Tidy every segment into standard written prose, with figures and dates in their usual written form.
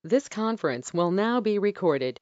This conference will now be recorded.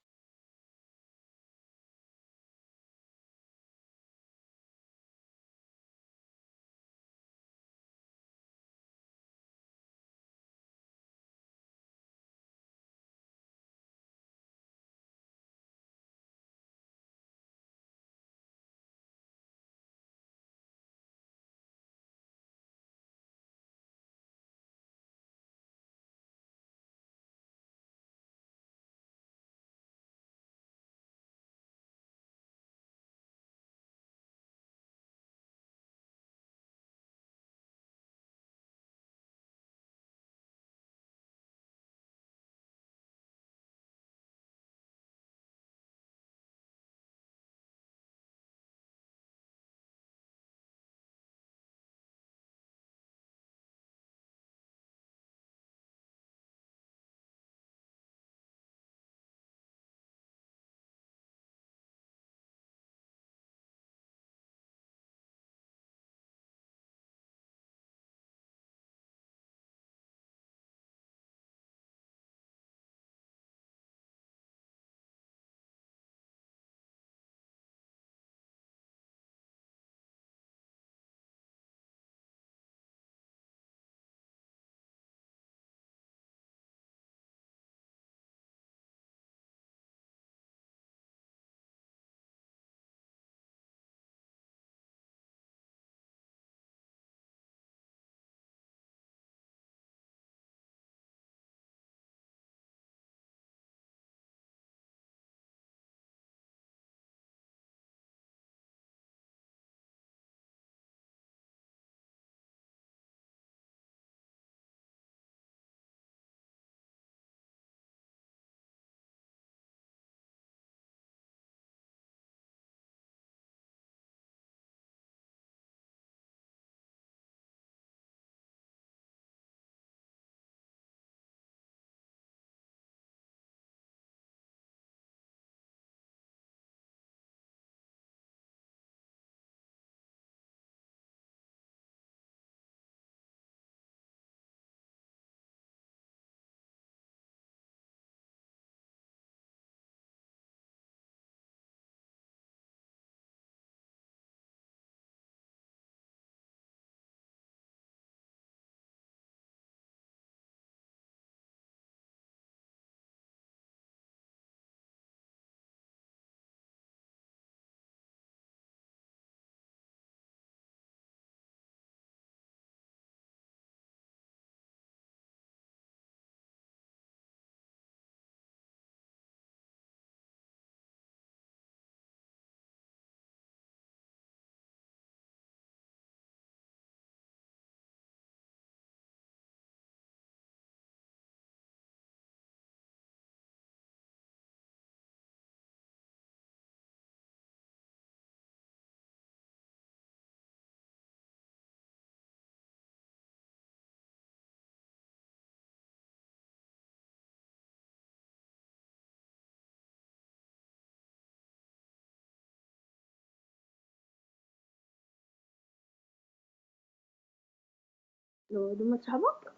لما تسحبك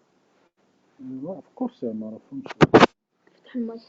لا of course ما اعرفهمش. افتح المايك.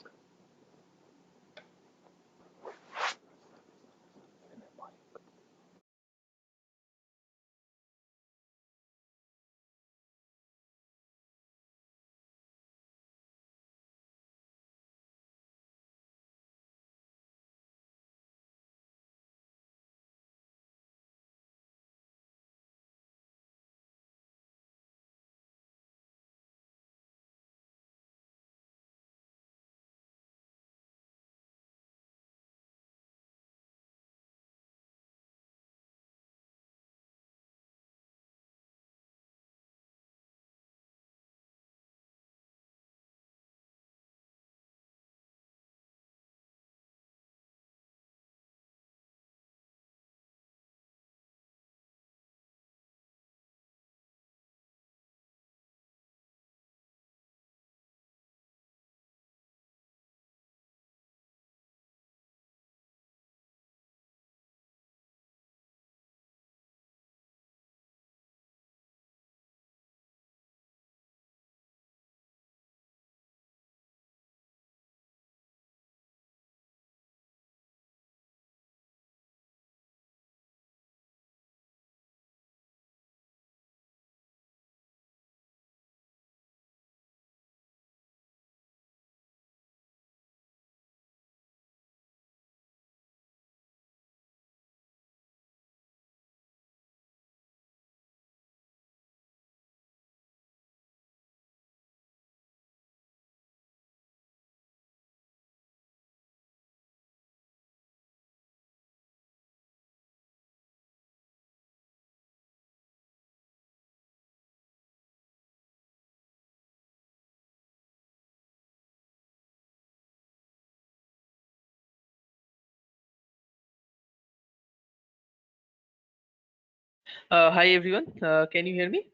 Hi everyone, can you hear me?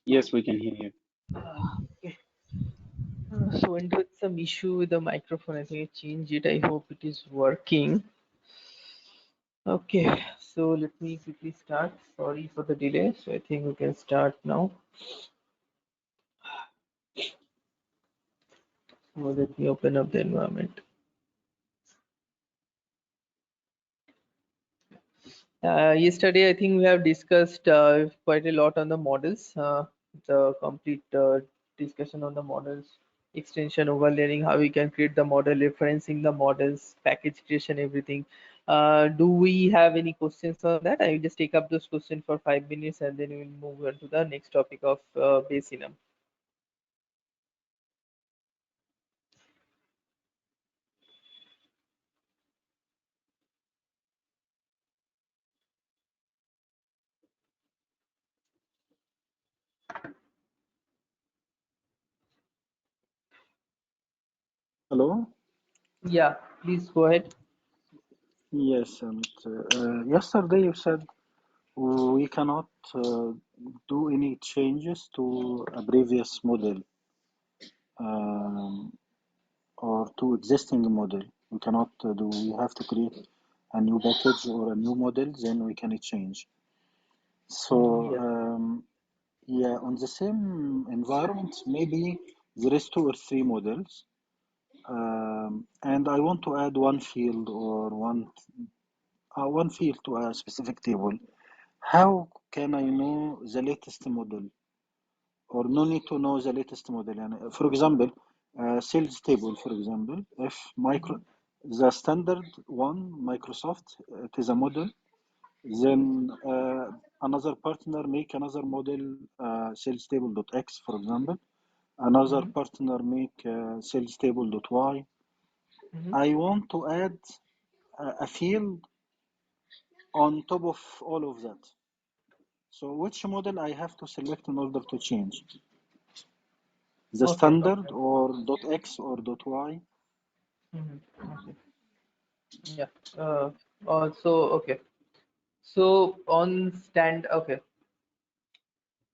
Yes, we can hear you. Okay. So when with some issue with the microphone, I think I changed it. I hope it is working. Okay, so let me quickly start. Sorry for the delay. So I think we can start now. So let me open up the environment. Yesterday, I think we have discussed quite a lot on the models, the complete discussion on the models, extension overlaying, how we can create the model, referencing the models, package creation, everything. Do we have any questions on that? I will just take up those questions for 5 minutes and then we will move on to the next topic of base enum. Hello? Yeah, please go ahead. Yes, yesterday you said we cannot do any changes to a previous model um, or to existing model. We cannot we have to create a new package or a new model, then we can change. So, Yes. yeah, on the same environment, maybe there is two or three models, and I want to add one field or one field to a specific table. How can I know the latest model, or no need to know the latest model? And for example, sales table, for example, if Mhm. the standard one, Microsoft, it is a model, then another partner make another model, sales table.x, for example. Another Mhm. partner make sales table.y. Mhm. I want to add a field on top of all of that. So which model I have to select in order to change? The Okay. standard Okay. or .x or .y? Mhm. Okay. Yeah. Also, okay. So on stand, okay.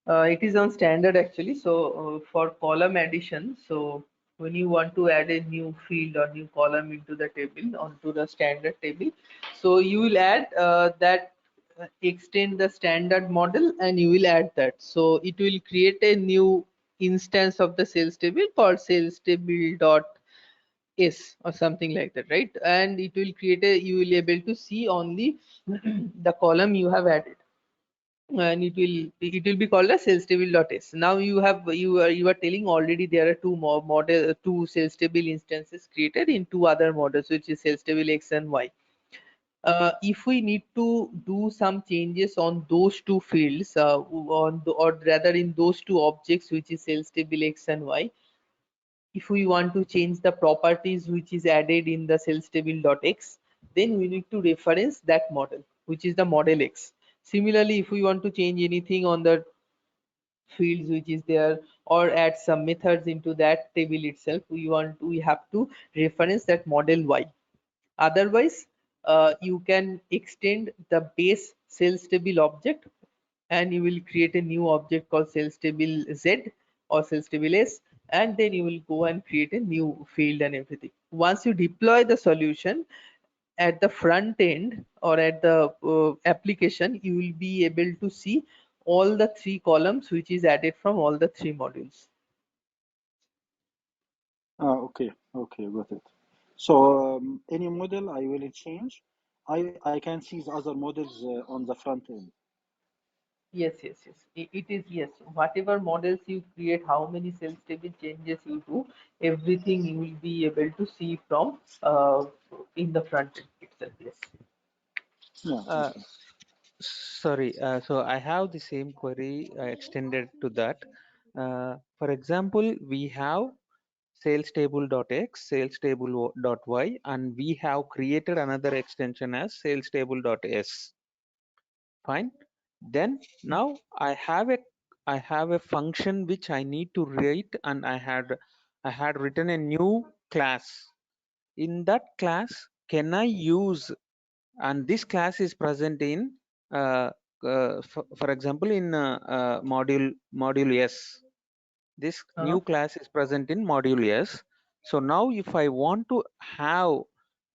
It is on standard actually. So for column addition, so when you want to add a new field or new column into the table onto the standard table, so you will add that extend the standard model and you will add that. So it will create a new instance of the sales table called sales table dot s or something like that, right? And it will create a, you will able to see only the column you have added, and it will be called a sales table.s. Now you are telling already there are two more model, two sales table instances created in two other models, which is sales table x and y. If we need to do some changes on those two fields, or rather in those two objects, which is sales table x and y, if we want to change the properties which is added in the sales table.x, then we need to reference that model, which is the model x. Similarly, if we want to change anything on the fields which is there or add some methods into that table itself, we have to reference that model y. Otherwise, you can extend the base sales table object and you will create a new object called sales table z or sales table s, and then you will go and create a new field and everything. Once you deploy the solution at the front end or at the application, you will be able to see all the three columns which is added from all the three modules. Ah, okay, okay, got it. So any model I will change, I can see the other models on the front end. Yes. It is, yes. Whatever models you create, how many sales table changes you do, everything you will be able to see from in the front end itself. Yes. Yeah, Uh, okay. Sorry, so I have the same query extended to that. For example, we have sales table.x, sales table.y, and we have created another extension as sales table.s. Fine. Then now I have a function which I need to write, and I had written a new class. In that class, can I use and this class is present in for example in module S. This new class is present in module S. So now if I want to have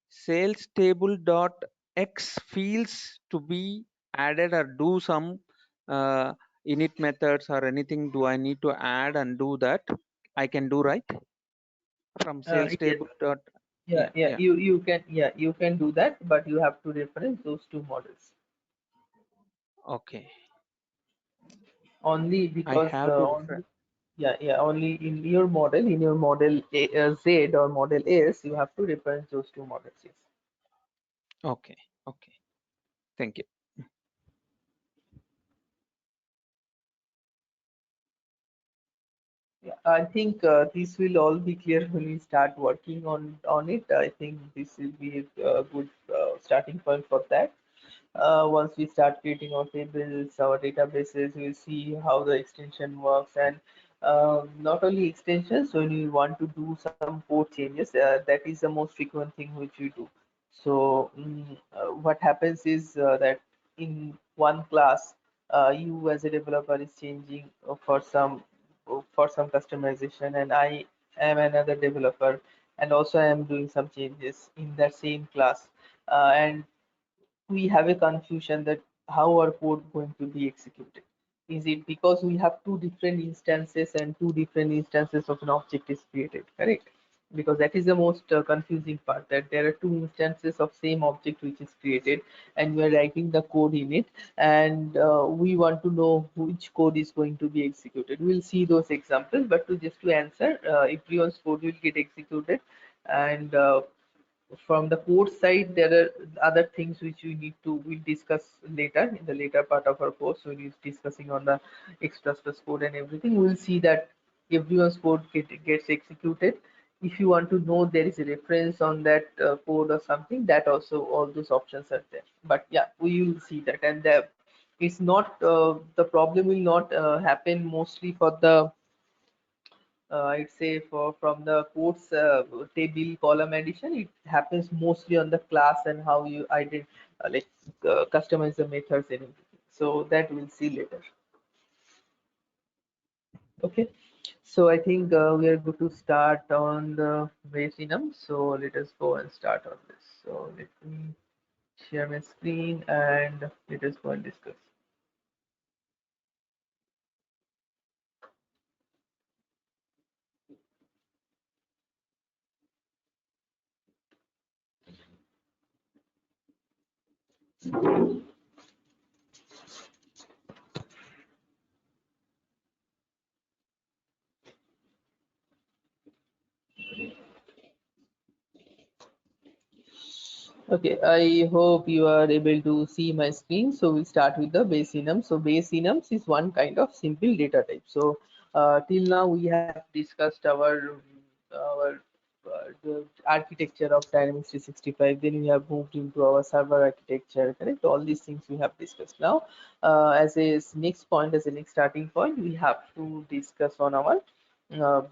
sales table dot X fields to be added or do some init methods or anything, do I need to add and do that? I can do, right? From sales Yes. table dot, Yeah, yeah, you can do that, but you have to reference those two models okay. only I because have to refer. only in your model, Z or model S, you have to reference those two models. Yes. Okay, okay. Thank you. Yeah, I think this will all be clear when we start working on it. I think this will be a good starting point for that. Once we start creating our tables, our databases, we'll see how the extension works, and not only extensions. When we want to do some code changes, that is the most frequent thing which we do. So what happens is that in one class, you as a developer is changing for some customization, and I am another developer, and also I am doing some changes in that same class, and we have a confusion that how our code going to be executed. Is it because we have two different instances and two different instances of an object is created, correct? Because that is the most confusing part, that there are two instances of same object which is created, and we are writing the code in it, and we want to know which code is going to be executed. We'll see those examples, but to answer, everyone's code will get executed, and from the code side, there are other things which we'll discuss later in the later part of our course. We'll be discussing on the X++ code and everything. We'll see that everyone's code gets executed. If you want to know there is a reference on that code or something, that also all those options are there. But yeah, we will see that, and it's not the problem will not happen mostly for the I'd say for from the quotes table column addition. It happens mostly on the class and how you customize the methods and everything. So that we'll see later. Okay. So I think we are going to start on the base enum. So let us go and start on this. So let me share my screen and let us go and discuss. Okay, I hope you are able to see my screen. So we'll start with the base enum. So base enums is one kind of simple data type. So till now we have discussed our the architecture of Dynamics 365. Then we have moved into our server architecture. Correct. All these things we have discussed. Now, as a next point, as a next starting point, we have to discuss on our uh,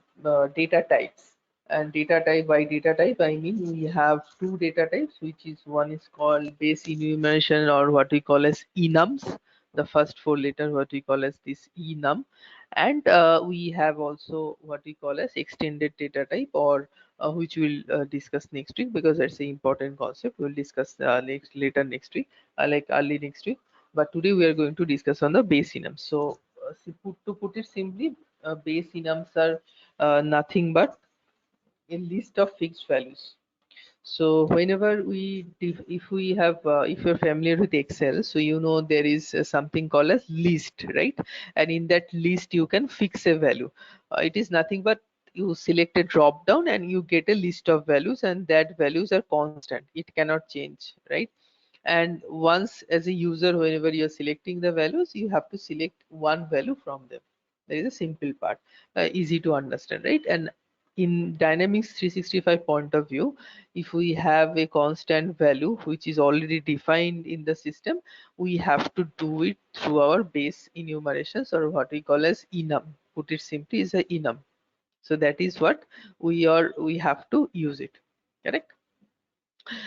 data types. And data type, by data type I mean we have two data types, which is one is called base enumeration, or what we call as enums, the first four letter what we call as this enum, and we have also what we call as extended data type, or which we'll discuss next week, because that's an important concept. We'll discuss later next week, like early next week, but today we are going to discuss on the base enums. So to put it simply, base enums are nothing but a list of fixed values. So whenever if we have if you're familiar with Excel, so you know there is something called as list, right? And in that list you can fix a value. It is nothing but you select a drop down and you get a list of values, and that values are constant, it cannot change, right? And once as a user, whenever you're selecting the values, you have to select one value from them. That is a simple part, easy to understand, right? And in Dynamics 365 point of view, if we have a constant value which is already defined in the system, we have to do it through our base enumerations, or what we call as enum. Put it simply, is a enum. So that is what we have to use it, correct?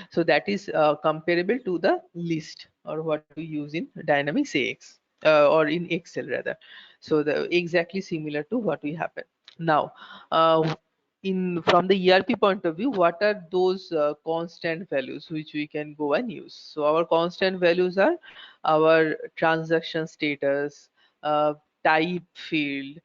So that is comparable to the list, or what we use in Dynamics AX, or in Excel rather. So the exactly similar to what we happen now. In from the ERP point of view, what are those constant values which we can go and use? So our constant values are our transaction status, uh, type field,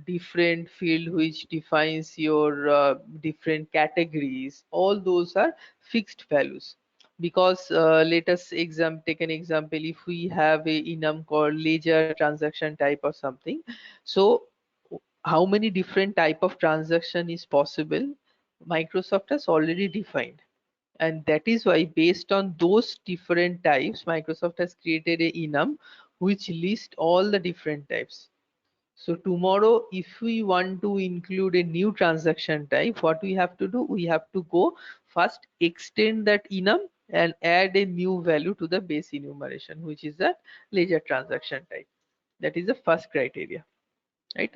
different field which defines your different categories. All those are fixed values, because let us take an example. If we have a enum called ledger transaction type or something, so how many different type of transaction is possible, Microsoft has already defined, and that is why based on those different types Microsoft has created a enum which list all the different types. So tomorrow, if we want to include a new transaction type, what we have to do? We have to go first extend that enum and add a new value to the base enumeration, which is the ledger transaction type. That is the first criteria, right?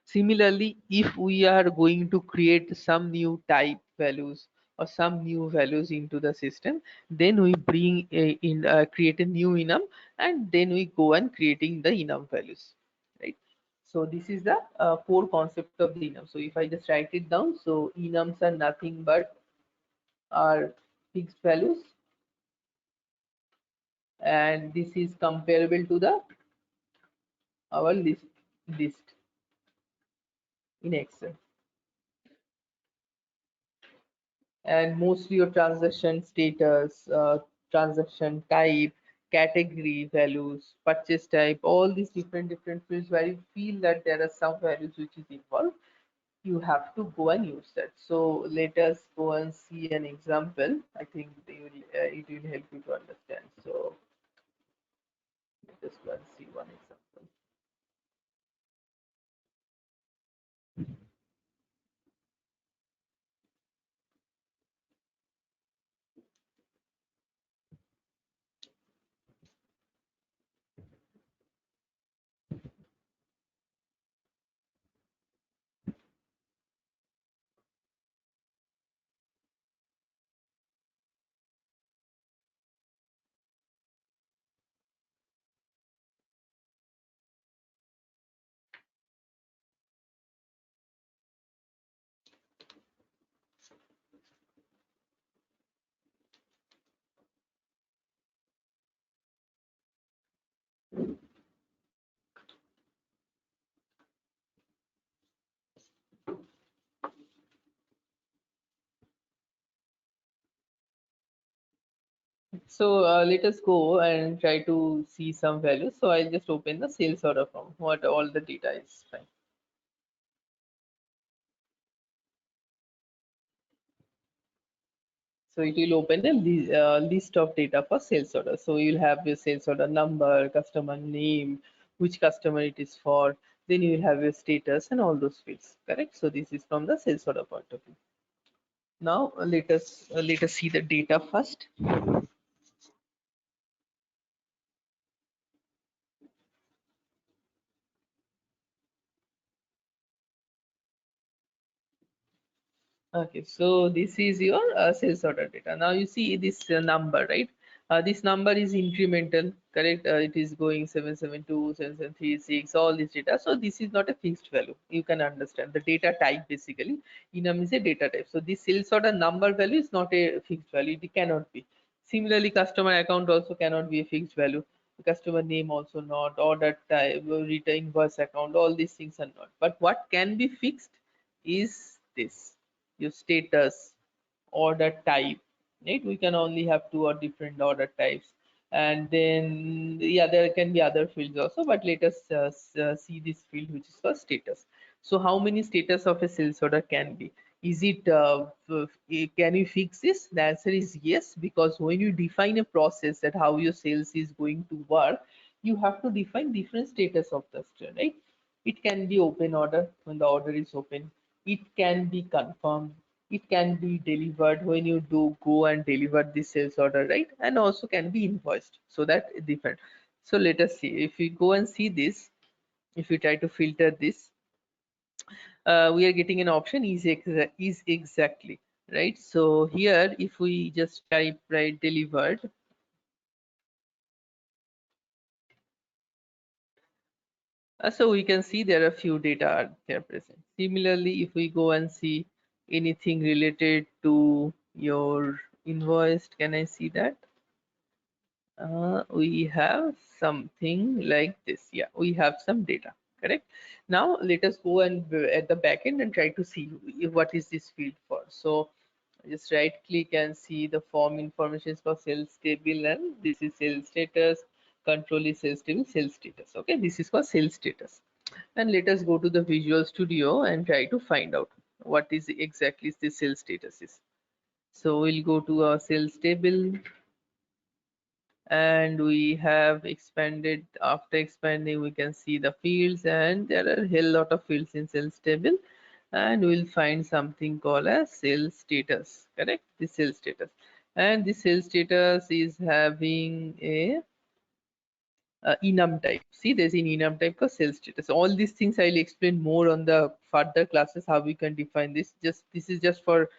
Similarly, if we are going to create some new type values or some new values into the system, then we bring create a new enum, and then we go and creating the enum values, right? So this is the core concept of the enum. So if I just write it down, so enums are nothing but are fixed values, and this is comparable to the our list in Excel. And mostly your transaction status, transaction type, category values, purchase type, all these different fields where you feel that there are some values which is involved, you have to go and use that. So let us go and see an example. I think it will help you to understand. So let us go and see one example. So let us go and try to see some values. So I'll just open the sales order form. What all the data is fine. So it will open a list of data for sales order. So you'll have your sales order number, customer name, which customer it is for. Then you will have your status and all those fields. Correct. So this is from the sales order point of view. Now let us see the data first. Okay, so this is your sales order data. Now you see this number, right? This number is incremental, correct? It is going 772, 7736, all this data. So this is not a fixed value. You can understand the data type basically. Enum is a data type. So this sales order number value is not a fixed value. It cannot be. Similarly, customer account also cannot be a fixed value. Customer name also not. Order type, return invoice account, all these things are not. But what can be fixed is this, your status, order type, right? We can only have two or different order types, and then yeah, there can be other fields also, but let us see this field which is for status. So how many status of a sales order can be? Is it can you fix this? The answer is yes, because when you define a process that how your sales is going to work, you have to define different status of the store, right? It can be open order when the order is open, it can be confirmed, it can be delivered when you do go and deliver the sales order, right? And also can be invoiced, so that is different. So let us see, if we go and see this, if we try to filter this, we are getting an option is exactly. right? So here, if we just type right delivered, so we can see there are few data are there present. Similarly, if we go and see anything related to your invoice, can I see that? We have something like this. Yeah, we have some data, correct? Now let us go and at the back end and try to see what is this field for. So just right click and see the form information is for sales table, and this is sales status. Control is sales table, sales status. Okay, this is for sales status. And let us go to the Visual Studio and try to find out what is exactly the sales status is. So we'll go to our sales table, and we have expanded. After expanding, we can see the fields, and there are a hell lot of fields in sales table, and we'll find something called as sales status, correct? The sales status, and the sales status is having a enum type. See, there's an enum type for sales status. All these things I'll explain more on the further classes how we can define this. Just this is just for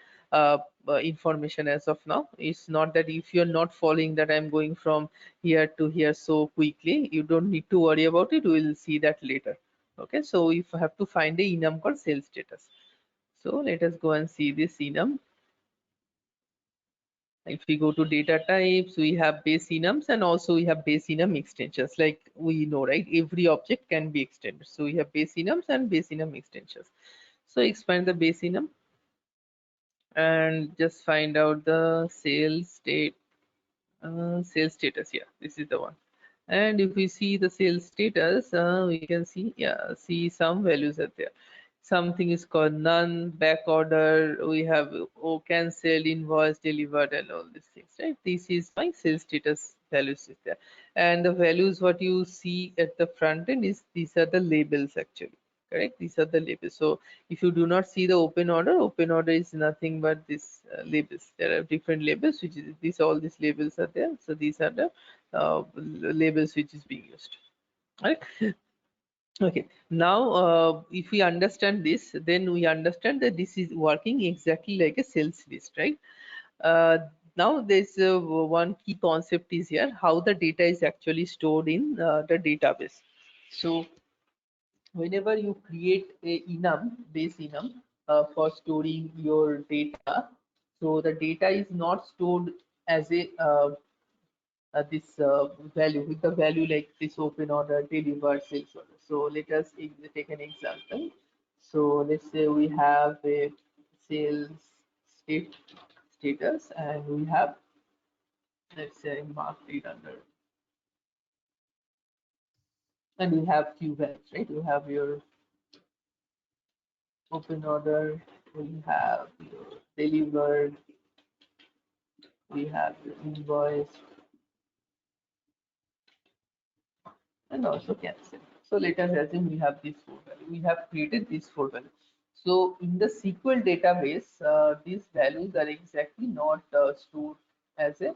information as of now. It's not that if you're not following that I'm going from here to here so quickly, you don't need to worry about it. We'll see that later. Okay, so if I have to find a enum called sales status, so let us go and see this enum. If we go to data types, we have base enums, and also we have base enum extensions. Like we know, right? Every object can be extended. So we have base enums and base enum extensions. So expand the base enum and just find out the sales status. Yeah, this is the one. And if we see the sales status, we can see, yeah, see some values are there. Something is called none, back order, we have cancelled, invoice, delivered, and all these things, right? This is my sales status values is there. And the values what you see at the front end is these are the labels actually, correct? These are the labels. So if you do not see the open order is nothing but this labels. There are different labels, which is these, all these labels are there. So these are the labels which is being used, right? Okay, now if we understand this, then we understand that this is working exactly like a sales list, right? uh, Now there's one key concept is here, how the data is actually stored in the database. So whenever you create a enum, base enum, for storing your data, so the data is not stored as a this value with the value like this open order, delivered, sales order. So let us take an example. So let's say we have a sales status, and we have, let's say, mark it under, and we have few values, right? We have your open order, we have your delivered, we have your invoice, and also cancel. So let us assume we have these four values. We have created these four values. So in the SQL database, these values are exactly not stored as a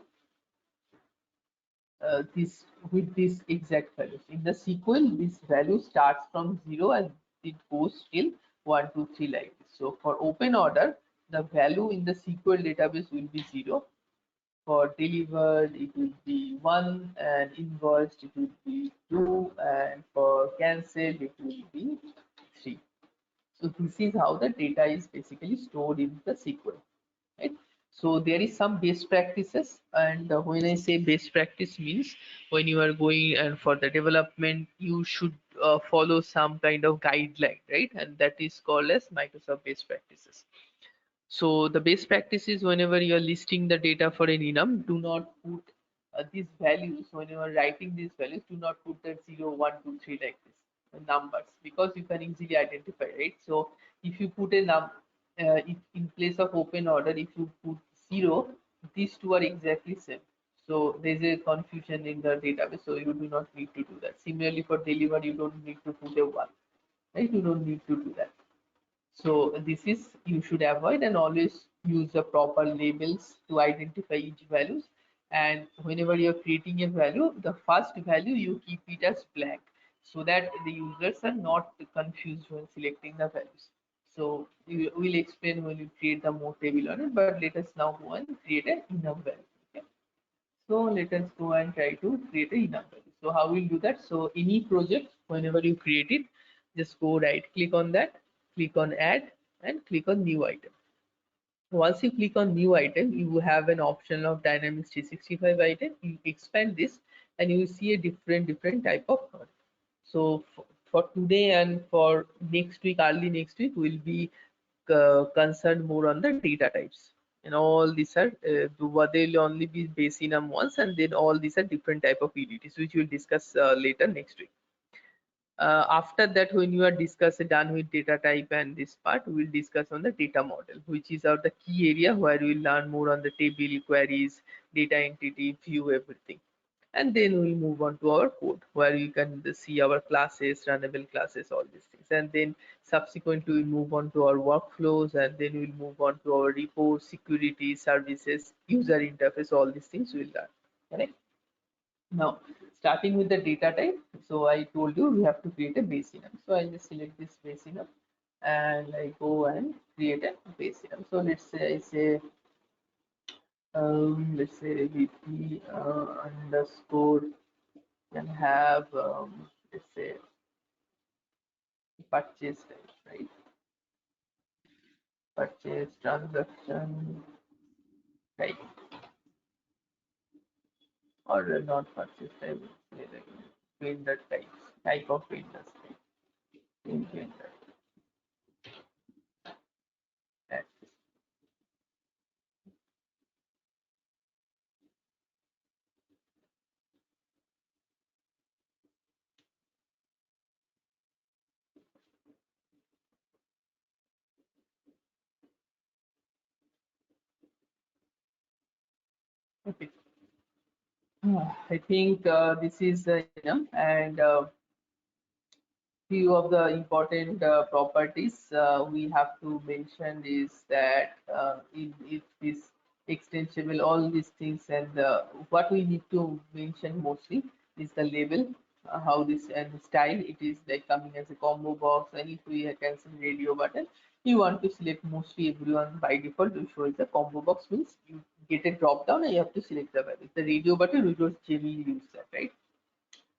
this with these exact values. In the SQL, this value starts from 0 and it goes till 1, 2, 3 like this. So for open order, the value in the SQL database will be 0. For delivered, it will be 1, and invoiced, it will be 2, and for cancelled, it will be 3. So this is how the data is basically stored in the SQL, right? So there is some best practices, and when I say best practice means when you are going and for the development, you should follow some kind of guideline, right? And that is called as Microsoft best practices. So the best practice is whenever you are listing the data for an enum, do not put these values. When you are writing these values, do not put that 0, 1, 2, 3 like this, the numbers, because you can easily identify, right? So if you put a if in place of open order, if you put 0, these two are exactly same. So there's a confusion in the database, so you do not need to do that. Similarly for deliver, you don't need to put a 1, right? You don't need to do that. So this is you should avoid, and always use the proper labels to identify each values. And whenever you're creating a value, the first value you keep it as blank so that the users are not confused when selecting the values. So we will explain when you create the more table on it, but let us now go and create an enum value. Okay. So let us go and try to create a enum value. So how we'll do that? So any project, whenever you create it, just go right click on that, click on add and click on new item. Once you click on new item, you have an option of Dynamics 365 item. You expand this and you will see a different type of code. So for today and for next week, early next week, we'll be concerned more on the data types. And all these are they'll only be base enum ones, and then all these are different type of utilities, which we'll discuss later next week. After that, when you are done with data type and this part, we will discuss on the data model, which is the key area where we will learn more on the table queries, data entity, view, everything. And then we'll move on to our code where you can see our classes, runnable classes, all these things. And then subsequently we'll move on to our workflows, and then we'll move on to our reports, security, services, user interface, all these things we'll learn. Correct? Now, starting with the data type, so I told you we have to create a base enum. So I just select this base enum and I go and create a base enum. So let's say VP underscore can have let's say purchase type, right? Purchase transaction type, or not purchase type, say like vendor type of vendors type, in vendor. Okay. I think this is enough, and few of the important properties we have to mention is that if this extensible, all these things, and what we need to mention mostly is the label, how this and style. It is like coming as a combo box, and if we can see radio button, you want to select mostly everyone by default to show the combo box, means you get a drop down and you have to select the value. The radio button, we don't generally use that, right?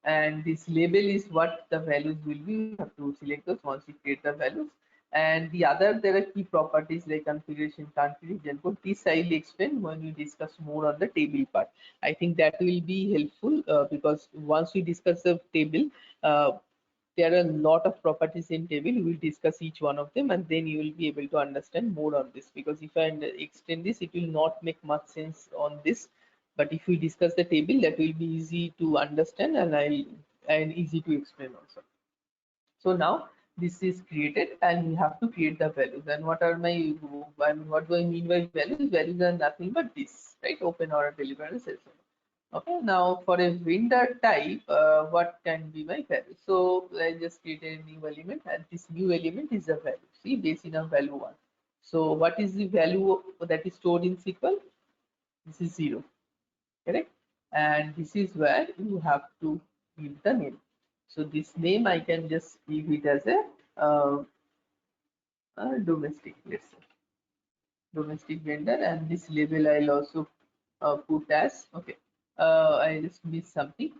And this label is what the values will be. You have to select those once you create the values. And the other, there are key properties like configuration, country, code. This I will explain when we discuss more on the table part. I think that will be helpful because once we discuss the table, uh, there are a lot of properties in table. We will discuss each one of them, and then you will be able to understand more on this, because if I extend this, it will not make much sense on this. But if we discuss the table, that will be easy to understand, and easy to explain also. So now this is created, and we have to create the values. And what are what do I mean by values? Values are nothing but this, right? Open order, deliver, and sales order. Okay, now for a vendor type, what can be my value? So I just create a new element, and this new element is a value. See, base enum value 1. So what is the value that is stored in SQL? This is 0, correct? And this is where you have to give the name. So this name I can just give it as a domestic, let's say domestic vendor, and this label I'll also put as okay. I just missed something.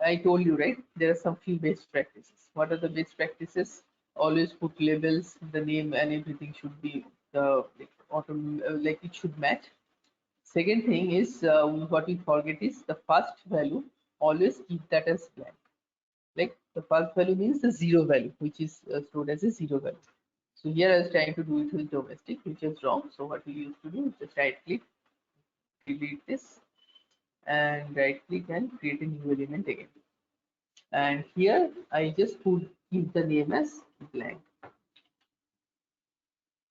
I told you, right? There are some few best practices. What are the best practices? Always put labels, the name, and everything should be like it should match. Second thing is what we forget is the first value. Always keep that as blank. Like the first value means the zero value, which is stored as a zero value. So here I was trying to do it with domestic, which is wrong. So what we used to do is just right click, delete this, and right click and create a new element again. And here I just keep the name as blank,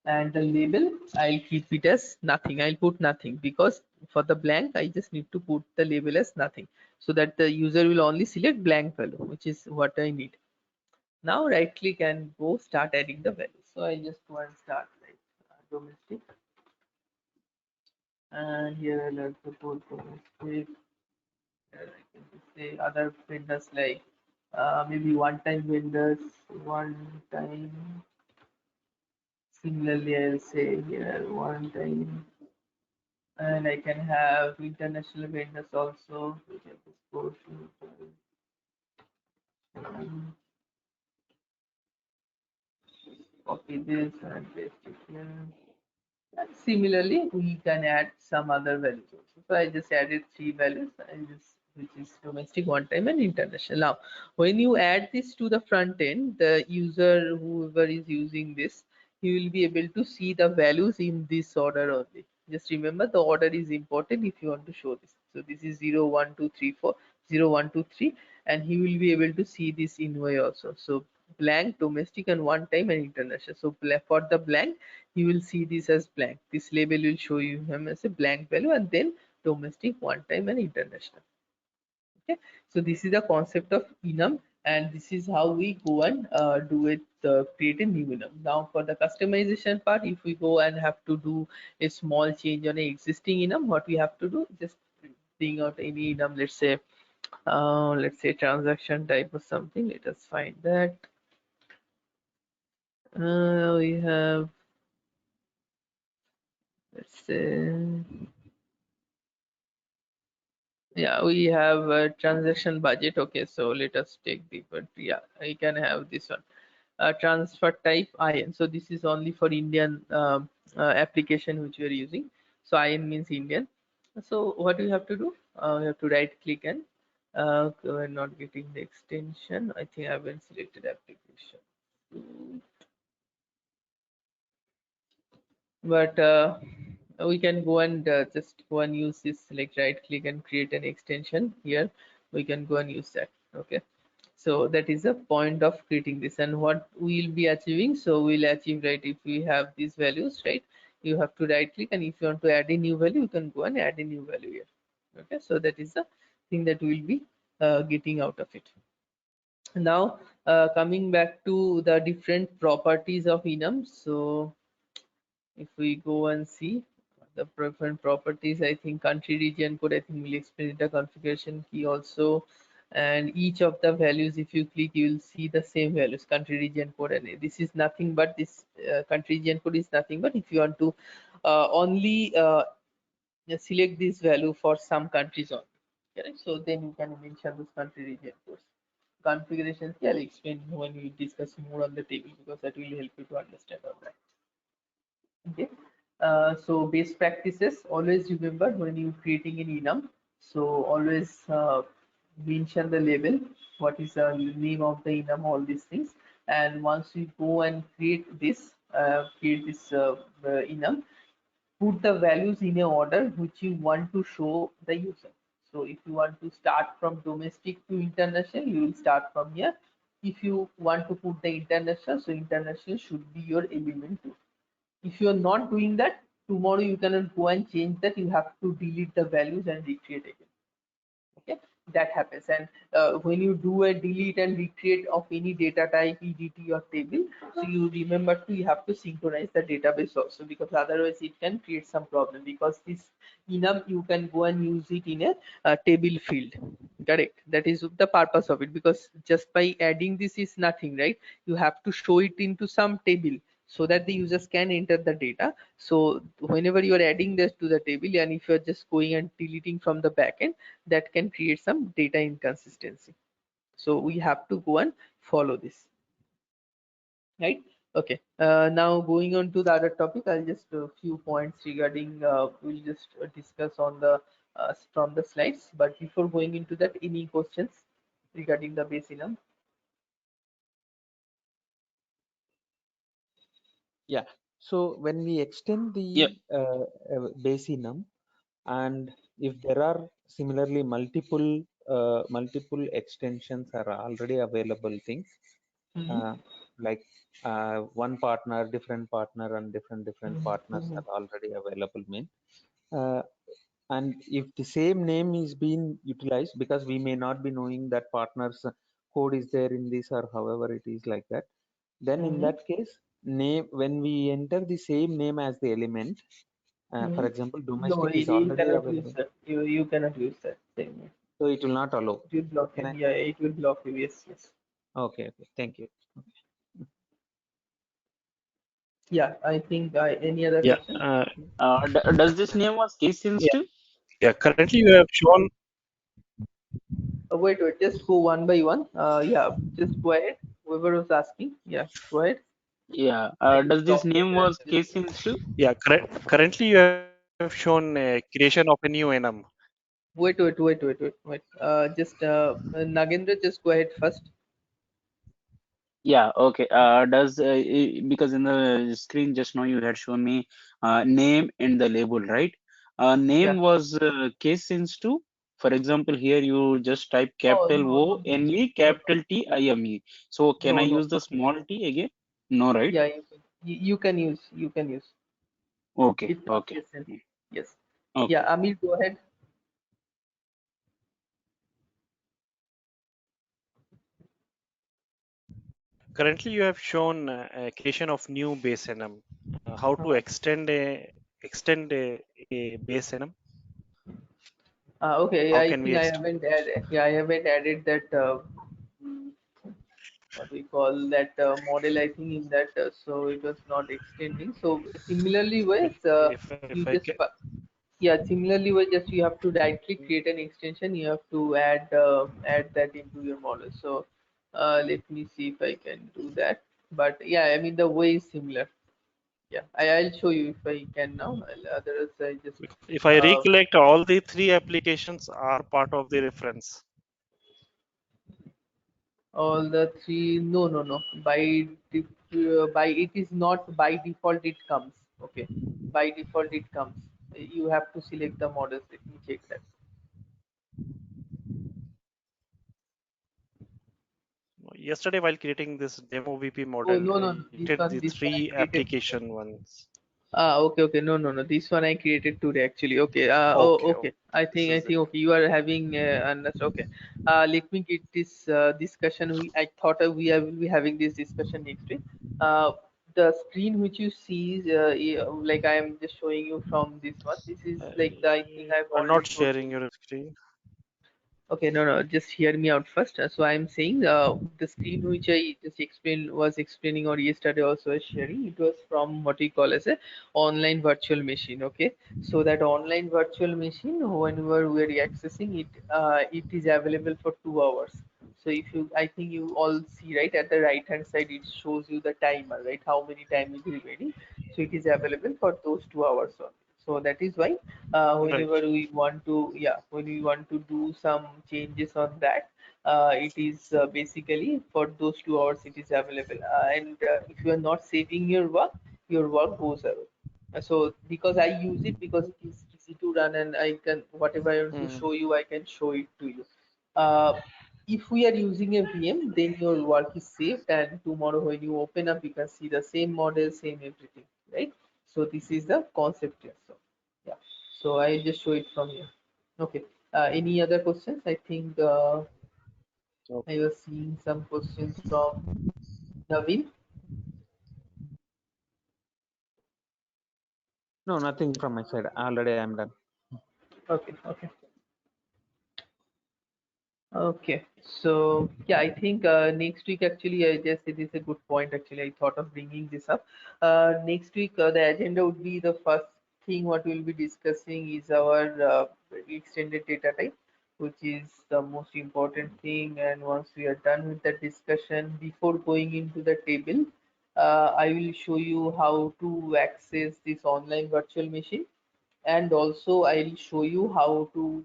and the label I'll keep it as nothing. I'll put nothing, because for the blank I just need to put the label as nothing, so that the user will only select blank value, which is what I need. Now right click and go start adding the values. So I just go and start like domestic, and here I'll also put domestic. I can just say other vendors like maybe one-time vendors, one-time Similarly, I'll say here one time, and I can have international vendors also. We can just go to copy this and paste it here. And similarly, we can add some other values also. So I just added three values, which is domestic, one time, and international. Now, when you add this to the front end, the user, whoever is using this, he will be able to see the values in this order only. Just remember, the order is important if you want to show this. So this is 0, 1, 2, 3, 4, 0, 1, 2, 3, and he will be able to see this in way also. So blank, domestic, and one time, and international. So for the blank, you will see this as blank. This label will show you him as a blank value, and then domestic, one time, and international. Okay, so this is the concept of enum, and this is how we go and do it, create a new enum. Now for the customization part, if we go and have to do a small change on an existing enum, what we have to do, just bring out any enum, let's say transaction type or something. Let us find that. We have, let's say, yeah, we have a transaction budget. Okay, so let us take the, but yeah, I can have this one. Transfer type IN. So this is only for Indian application which we are using. So IN means Indian. So what we have to do? We have to right click and we're not getting the extension. I think I haven't selected application. But we can go and just go and use this, like right click and create an extension here. We can go and use that. Okay, so that is the point of creating this, and what we'll be achieving. So we'll achieve, right, if we have these values, right, you have to right click, and if you want to add a new value, you can go and add a new value here. Okay, so that is the thing that we'll be getting out of it. Now coming back to the different properties of enum. So if we go and see the different properties, I think country region code, I think will explain the configuration key also, and each of the values, if you click, you will see the same values, country region code, and this is nothing but this country region code is nothing but if you want to only select this value for some countries only, correct? So then you can mention this country region codes. Configurations, yeah, I'll explain when we discuss more on the table, because that will help you to understand all that. Okay, so best practices, always remember when you creating an enum, so always mention the label, what is the name of the enum, all these things. And once you go and create this enum, put the values in a order which you want to show the user. So if you want to start from domestic to international, you will start from here. If you want to put the international, so international should be your element 2. If you are not doing that, tomorrow you cannot go and change that. You have to delete the values and recreate again. Okay, that happens. And when you do a delete and recreate of any data type, EDT or table, so you remember to, you have to synchronize the database also, because otherwise it can create some problem, because this enum you can go and use it in a table field, correct? That is the purpose of it, because just by adding this is nothing, right? You have to show it into some table so that the users can enter the data. So whenever you are adding this to the table, and if you are just going and deleting from the backend, that can create some data inconsistency. So we have to go and follow this, right? Okay, now going on to the other topic, I'll just a few points regarding we'll just discuss on the from the slides. But before going into that, any questions regarding the base enum? Yeah. So when we extend Yeah. the base enum, and if there are similarly multiple extensions are already available things, like one partner, different partner, and different partners are already available mean, uh, and if the same name is being utilized, because we may not be knowing that partner's code is there in this, or however it is like that, then in that case, name, when we enter the same name as the element, for example, No, domestic is you already cannot use available, that. You cannot use that thing. so it will not allow. It will block Can him. I? Yeah, it will block you. Yes, yes. Okay, okay, thank you. Yeah, I think any other Yeah. question? Does this name was case Yeah, sensitive? yeah. Currently, you have shown. Wait, just go one by one. Yeah, just go ahead. Whoever was asking, yeah, go ahead. Yeah. I'll Does this stop it name and was just case sensitive? Yeah, currently you have shown creation of a new enum. wait. Just Nagendra, just go ahead first. Yeah, okay. Because in the screen just now you had shown me name and the label, right? Yeah. Name was case sensitive. For example, here you just type Oh capital no no O N E capital T I M E. So can I no. use the small t again? No, right? Yeah, you can use. Okay, It's not okay, case sensitive. Yes. Yeah, okay. Amir, go ahead. Currently, you have shown creation of new base enum. How to extend a base enum? Okay, How I can we think I extend? haven't added. Yeah, I haven't added that. What we call that model. I think in that, so it was not extending. So similarly, If with if you I just can, yeah, similarly, with just you have to directly create an extension. You have to add that into your model. So let me see if I can do that. But yeah, I mean the way is similar. Yeah, I'll show you if I can now. Otherwise, I just if I uh, recollect, all the three applications are part of the reference. all the three. No. By it is not by default. It comes. Okay, by default it comes. You have to select the models. Let me check that. Yesterday, while creating this demo VP Oh model, no I no no. did the This one I three created. application ones. Okay. No. This one I created today actually. Okay. Okay, Okay. this is it. Okay. You are having understood. Okay. Let me get this discussion. I thought will be having this discussion next week. Uh, the screen which you see, like I am just showing you from this one. This is like I think I've You are already not told you. sharing your screen. Okay, no, just hear me out first. So I'm saying the screen which I just was explaining or yesterday also was sharing, it was from what we call as a online virtual machine. Okay, so that online virtual machine, whenever we're accessing it, it is available for 2 hours. So if you, I think you all see right at the right hand side, it shows you the timer, right? How many time it is remaining. So it is available for those 2 hours only. So that is why Right. whenever we want to, yeah, when we want to do some changes on that, it is basically for those 2 hours it is available. And if you are not saving your work goes away. So because I use it because it is easy to run and I can whatever I want to Hmm. show you, I can show it to you. Uh, if we are using a VM, then your work is saved, and tomorrow when you open up, you can see the same model, same everything, right? So this is the concept here. So yeah, so I just show it from here. Okay. Any other questions? I think So, I was seeing some questions from Naveen. no, nothing from my side. Already I'm done. Okay. Okay, so yeah, I think next week actually, I guess it is a good point. Actually, I thought of bringing this up. Next week, the agenda would be the first thing what we'll be discussing is our extended data type, which is the most important thing. And once we are done with the discussion, before going into the table, I will show you how to access this online virtual machine, and also I'll show you how to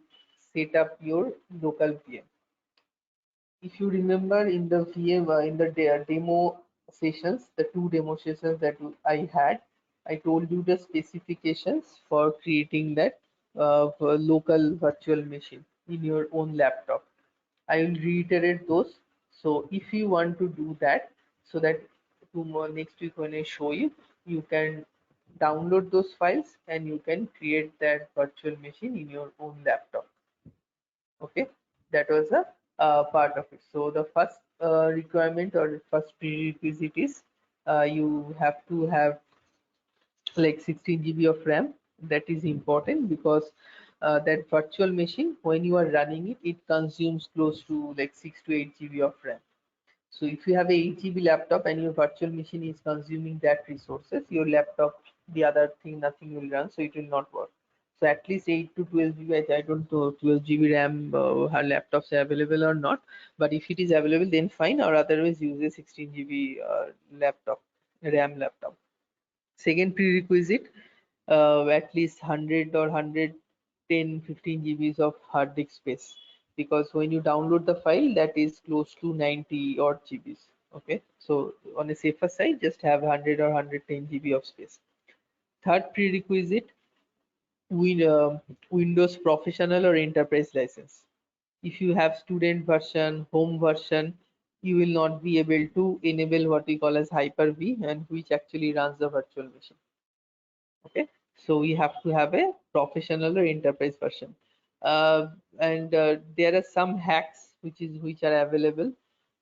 set up your local VM. If you remember in the VM, in the demo sessions, the two demo sessions that I had, I told you the specifications for creating that local virtual machine in your own laptop. I will reiterate those. So if you want to do that, so that tomorrow next week when I show you, you can download those files and you can create that virtual machine in your own laptop. Okay, that was a part of it. So the first requirement or the first prerequisite is you have to have like 16 GB of RAM. That is important because that virtual machine, when you are running it, it consumes close to like 6 to 8 GB of RAM. So if you have a 8 GB laptop and your virtual machine is consuming that resources, your laptop, the other thing, nothing will run, so it will not work. So at least 8 to 12 GB, I don't know 12 GB RAM her laptops are available or not, but if it is available then fine, or otherwise use a 16 GB laptop, RAM laptop. Second prerequisite, at least 100 or 110, 15 GBs of hard disk space, because when you download the file that is close to 90 odd GBs. Okay, so on a safer side, just have 100 or 110 GB of space. Third prerequisite, Windows Professional or Enterprise license. If you have student version, home version, you will not be able to enable what we call as Hyper-V, and which actually runs the virtual machine. Okay, so we have to have a professional or enterprise version. And there are some hacks which are available,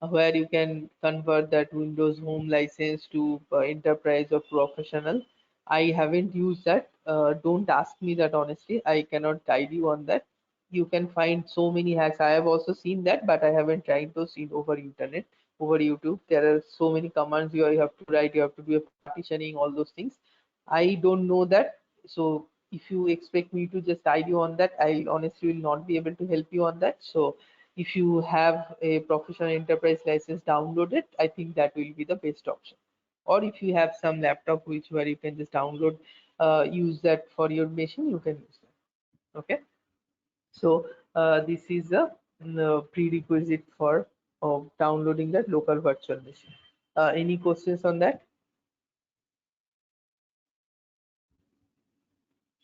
where you can convert that Windows Home license to enterprise or professional. I haven't used that. Don't ask me that, honestly, I cannot guide you on that. You can find so many hacks. I have also seen that, but I haven't tried those in over internet, over YouTube. There are so many commands you have to write, you have to do a partitioning, all those things. I don't know that. So if you expect me to just guide you on that, I honestly will not be able to help you on that. So if you have a professional enterprise license downloaded, I think that will be the best option. Or if you have some laptop where you can just download, use that for your machine, you can use that. Okay. So this is a prerequisite for downloading that local virtual machine. Any questions on that?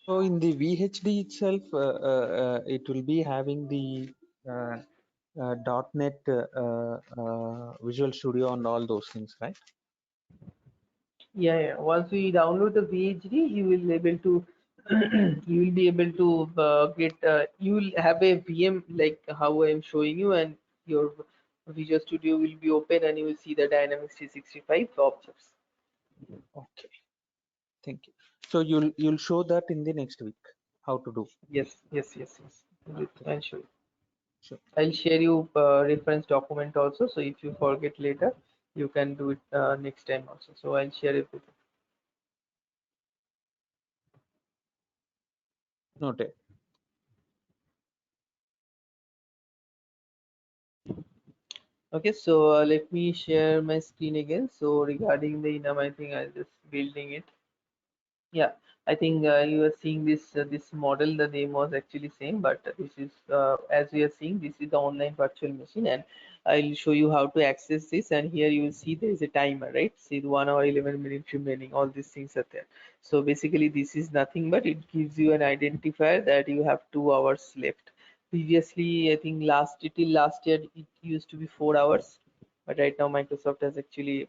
So in the VHD itself, it will be having the uh, .NET Visual Studio and all those things, right? Yeah. Once we download the VHD, you will able to you will be able to get you will have a VM like how I am showing you, and your Visual Studio will be open, and you will see the Dynamics 365 objects. Okay, thank you. So you'll show that in the next week how to do. Yes, yes, yes, yes. Okay, I'll show you. sure. I'll share you reference document also. So if you forget later, you can do it next time also. So I'll share it with you. Noted. Okay, so let me share my screen again. So regarding the enum, I think I'll just building it. Yeah, I think you are seeing this model. The name was actually same, but this is as we are seeing, this is the online virtual machine, and I'll show you how to access this. And here you will see there is a timer, right? See the 1 hour 11 minutes remaining. All these things are there. So basically, this is nothing but it gives you an identifier that you have 2 hours left. Previously, I think till last year it used to be 4 hours, but right now Microsoft has actually,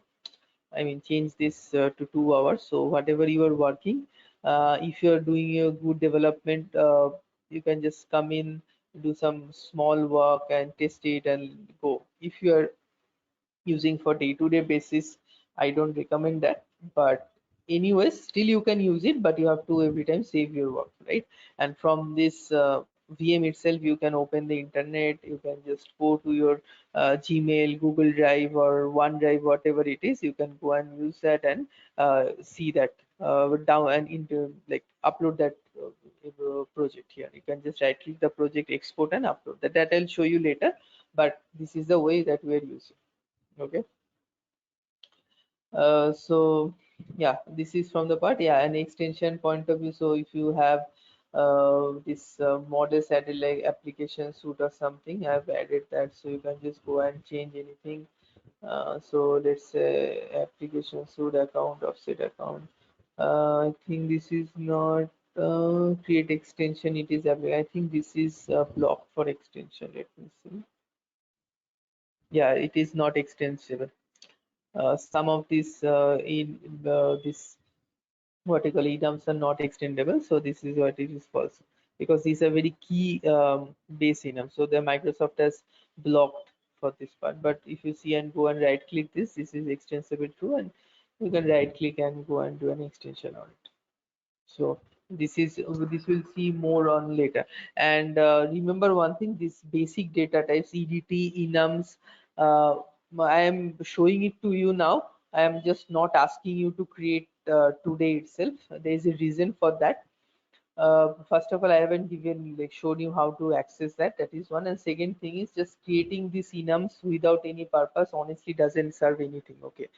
I mean, change this to 2 hours. So whatever you are working, if you are doing a good development, you can just come in, do some small work and test it and go. If you are using for day-to-day basis, I don't recommend that. But anyways, still you can use it, but you have to every time save your work, right? And from this VM itself, you can open the internet, you can just go to your Gmail, Google Drive, or OneDrive, whatever it is. You can go and use that and see that down and into, like, upload that project here. You can just right click the project, export and upload that I'll show you later, but this is the way that we're using. Okay. So yeah, this is from the part. Yeah, an extension point of view. So if you have this model satellite application suite or something, I've added that, so you can just go and change anything. So let's say application suite account, offset account. I think this is not create extension. It is I think this is blocked for extension. Let me see. Yeah, it is not extensible. Some of these in this vertical enums are not extendable, so this is what it is false, because these are very key base enum, so the Microsoft has blocked for this part. But if you see and go and right click this is extensible true, and you can right click and go and do an extension on it. So this will see more on later. And remember one thing, this basic data types, EDT, enums, I am showing it to you now. I am just not asking you to create today itself. There is a reason for that. First of all, I haven't given like shown you how to access that. That is one. And second thing is just creating these enums without any purpose honestly doesn't serve anything. Okay,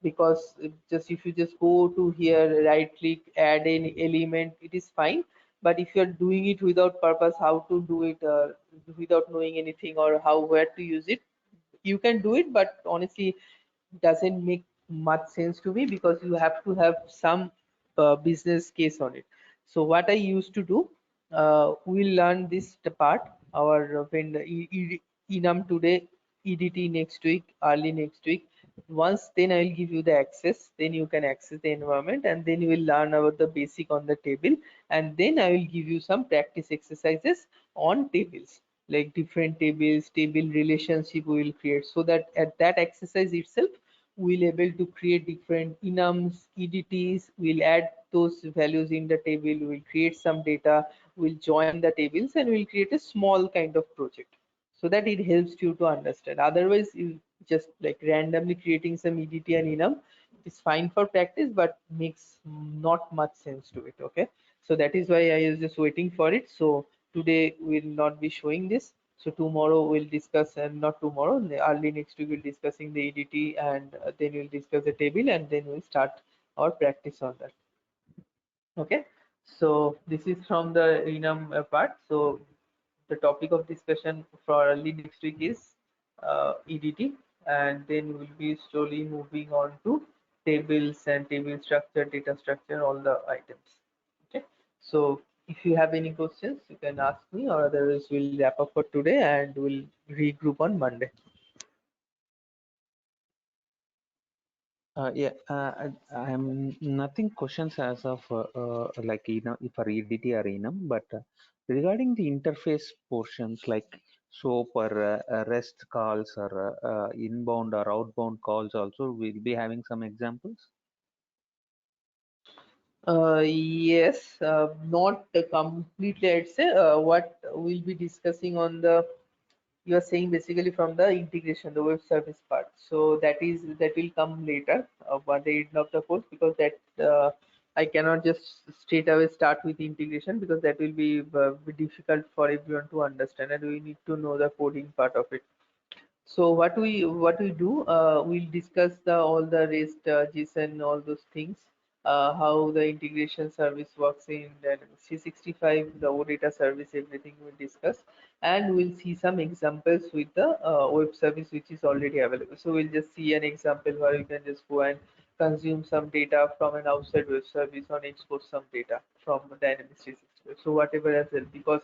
because just if you just go to here, right click, add an element, it is fine. But if you're doing it without purpose, how to do it without knowing anything or how where to use it, you can do it, but honestly doesn't make much sense to me because you have to have some business case on it. So what I used to do, we'll learn this part our when the enum today, EDT next week, early next week. Once then I will give you the access, then you can access the environment, and then you will learn about the basic on the table, and then I will give you some practice exercises on tables, like different tables, table relationship we will create, so that at that exercise itself we'll able to create different enums, EDTs, we'll add those values in the table, we'll create some data, we'll join the tables, and we'll create a small kind of project so that it helps you to understand. Otherwise, you just like randomly creating some EDT and enum is fine for practice, but makes not much sense to it. Okay, so that is why I was just waiting for it. So today we'll not be showing this. So tomorrow we'll discuss, and not tomorrow, early next week we'll discussing the EDT, and then we'll discuss the table, and then we'll start our practice on that. Okay, so this is from the enum part. So the topic of discussion for early next week is EDT, and then we'll be slowly moving on to tables and table structure, data structure, all the items. Okay, so if you have any questions, you can ask me, or otherwise we'll wrap up for today and we'll regroup on Monday. Yeah, I'm nothing questions as of like for EDT or enum, but regarding the interface portions like SOAP or REST calls or inbound or outbound calls, also we'll be having some examples. Yes, not completely. I'd say what we'll be discussing on the, you are saying basically from the integration, the web service part. So that will come later by the end of the course, because that I cannot just straight away start with integration, because that will be difficult for everyone to understand, and we need to know the coding part of it. So what we do, we'll discuss the all the REST, JSON, all those things, how the integration service works in Dynamics 365, the OData service, everything we'll discuss, and we'll see some examples with the web service which is already available. So we'll just see an example where you can just go and consume some data from an outside web service or export some data from Dynamics 365. So whatever as well, because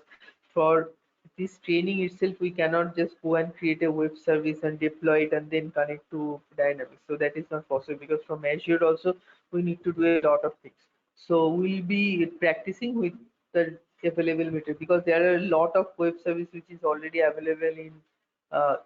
for this training itself we cannot just go and create a web service and deploy it and then connect to Dynamics. So that is not possible, because from Azure also we need to do a lot of things. So we'll be practicing with the available material, because there are a lot of web service which is already available in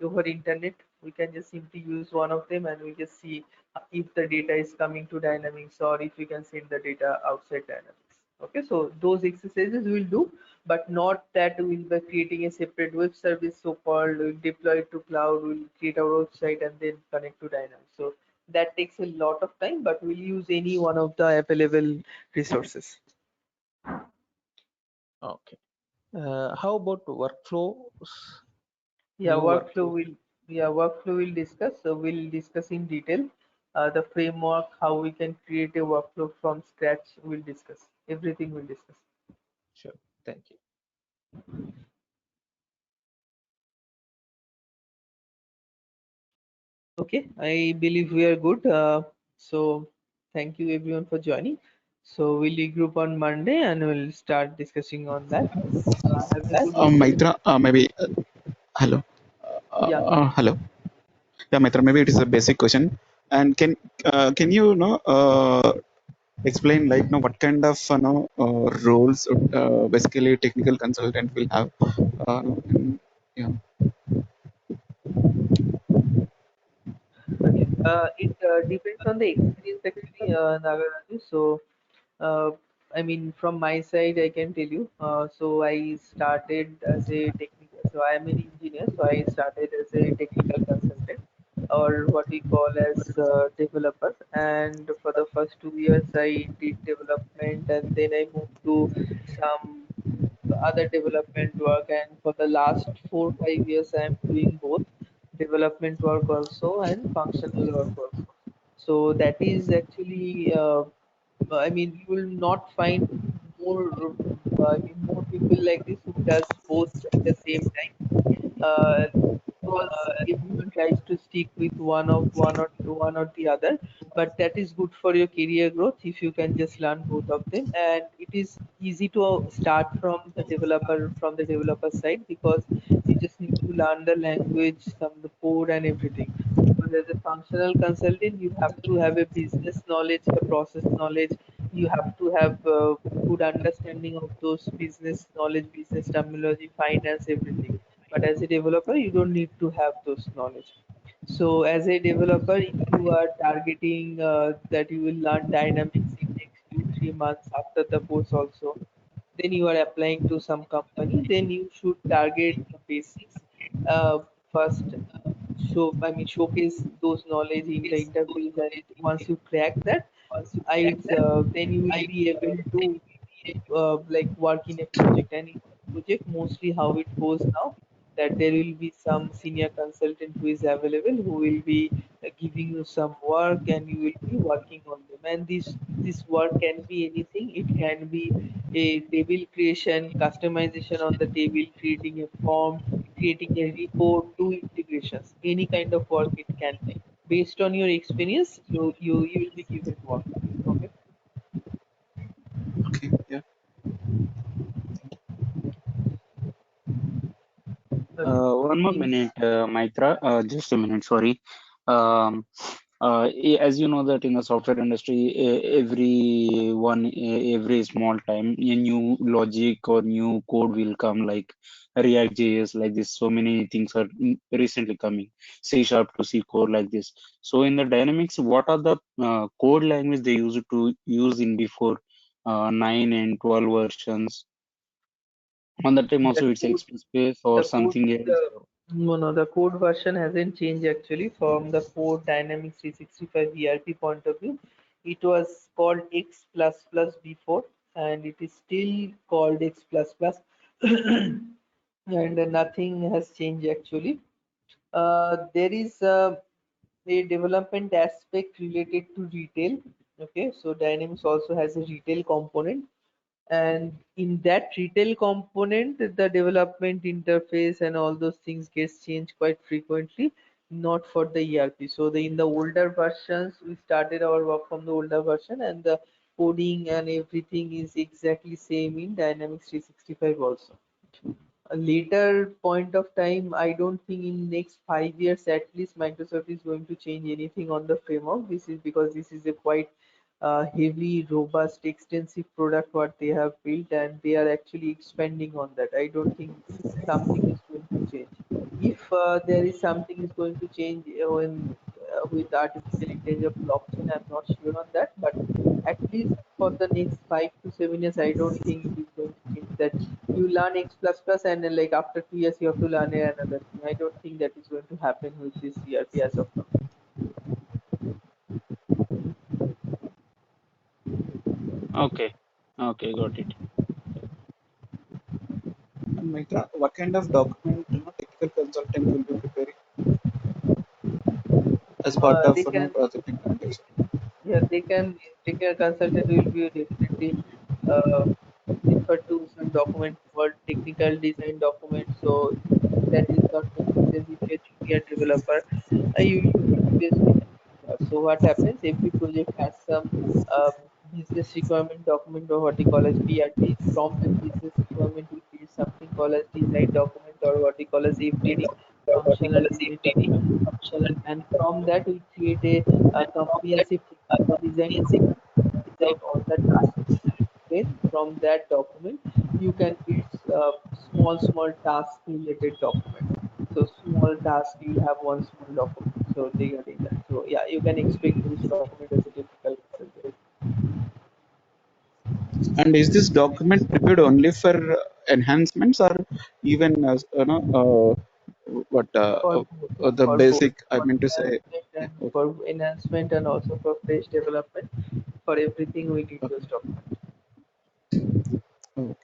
over internet. We can just simply use one of them and we just see if the data is coming to Dynamics, or if we can send the data outside Dynamics. Okay, so those exercises we'll do, but not that we'll be creating a separate web service, so called, we'll deploy it to cloud, we'll create our website and then connect to Dynamics. So that takes a lot of time, but we'll use any one of the available resources. Okay. How about workflows? Yeah, New workflow workflows. will, workflow will discuss. So we'll discuss in detail the framework, how we can create a workflow from scratch. We'll discuss everything. We'll discuss. Sure. Thank you. Okay, I believe we are good. So thank you everyone for joining. So we'll regroup on Monday and we'll start discussing on that. Have a good weekend. Maitra, maybe hello. Yeah. Hello. Yeah, Maitra, maybe it is a basic question. And can you know explain like what kind of roles basically technical consultant will have? Yeah. Okay. It depends on the experience actually, Nagaraju. So I mean, from my side, I can tell you. So I started as a technical. So I am an engineer. So I started as a technical consultant. or what we call as developer. And for the first 2 years, I did development, and then I moved to some other development work. And for the last 4 5 years, I am doing both development work also and functional work also. So that is actually, I mean, you will not find more, more people like this who does both at the same time, because everyone tries to stick with one or the other. But that is good for your career growth if you can just learn both of them. And it is easy to start from the developer side, because you just need to learn the language, some the code and everything. But as a functional consultant, you have to have a business knowledge, a process knowledge. You have to have good understanding of those business knowledge, business terminology, finance, everything. But as a developer, you don't need to have those knowledge. So as a developer, if you are targeting that you will learn Dynamics in next 2 3 months after the course also, then you are applying to some company, then you should target the basics first. Showcase those knowledge in the interviews, and once you crack that, then you will be able to like work in a project. And in project, mostly how it goes now, that there will be some senior consultant who is available, who will be giving you some work, and you will be working on them. And this work can be anything. It can be a table creation, customization on the table, creating a form, creating a report, do integrations, any kind of work it can be. Based on your experience, you will be given work. Okay. Okay. Yeah. Okay. One more Any minute, Maitra. Just a minute, sorry. Um, as you know that in the software industry, every small time, a new logic or new code will come, like React JS, like this. So many things are recently coming. C Sharp to C code, like this. So in the Dynamics, what are the code language they used to use in before 9 and 12 versions? On the time the also it's code Express or the code something else. no, no, the code version hasn't changed actually. From the core Dynamics 365 ERP point of view, it was called X++ before, and it is still called X++. And nothing has changed actually. There is a development aspect related to retail. Okay, so Dynamics also has a retail component, and in that retail component, the development interface and all those things gets changed quite frequently, not for the ERP. So in the older versions, we started our work from the older version, and the coding and everything is exactly same in Dynamics 365 also. A later point of time, I don't think in next 5 years at least Microsoft is going to change anything on the framework. This is because this is a quite heavy, robust, extensive product what they have built, and they are actually expanding on that. I don't think something is going to change. If there is something is going to change with artificial intelligence blockchain, I'm not sure on that, but at least for the next 5 to 7 years, I don't think it is going to change that you learn X++ and then like after 2 years you have to learn another thing. I don't think that is going to happen with this ERP as of now. Okay, okay, got it. And Mitra, what kind of document technical consultant will be preparing as part of They can, project implementation? yeah, they can take a consultant will be definitely uh, refer to some document called technical design document. So that is not necessary if you're junior developer. You will be replaced with junior. So what happens? Every project has some uh, business requirement document, or what we call as BRD. From that business requirement, we create something called as design document, or what we call as FDD, functional unit document. And from that, we create a comprehensive technical design document about all the tasks. Then from that document, you can build small task related document. So small task, you will have one small document. So regarding that, so yeah, you can expect those document as a technical consultant. And is this document prepared only for enhancements or even what For both, the for both, basic I for mean to say. enhancement Yeah, and okay, for enhancement and also for fresh development. For everything, we need okay, those documents. okay.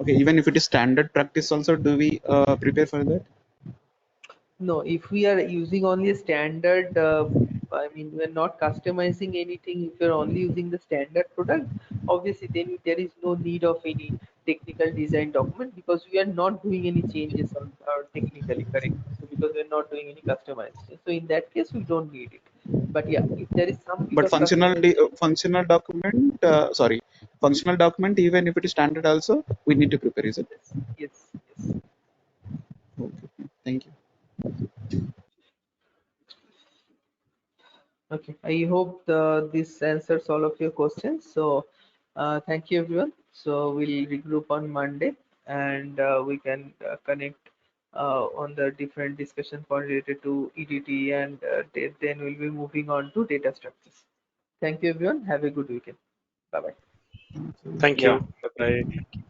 Okay, even if it is standard practice also, do we prepare for that? No, if we are using only a standard, I mean, we're not customizing anything. If you're only using the standard product, obviously then there is no need of any technical design document because we are not doing any changes on our technically correct. So because we're not doing any customization, so in that case we don't need it. But yeah, if there is some bit But of customization, functional document, sorry, functional document, even if it is standard also, we need to prepare, is it? yes, yes, yes. Okay, thank you. Okay, I hope this answers all of your questions. So, thank you everyone. So we'll regroup on Monday, and we can connect on the different discussion point related to EDT, and then we'll be moving on to data structures. Thank you everyone. Have a good weekend. Bye bye. Thank Yeah. you. Bye bye.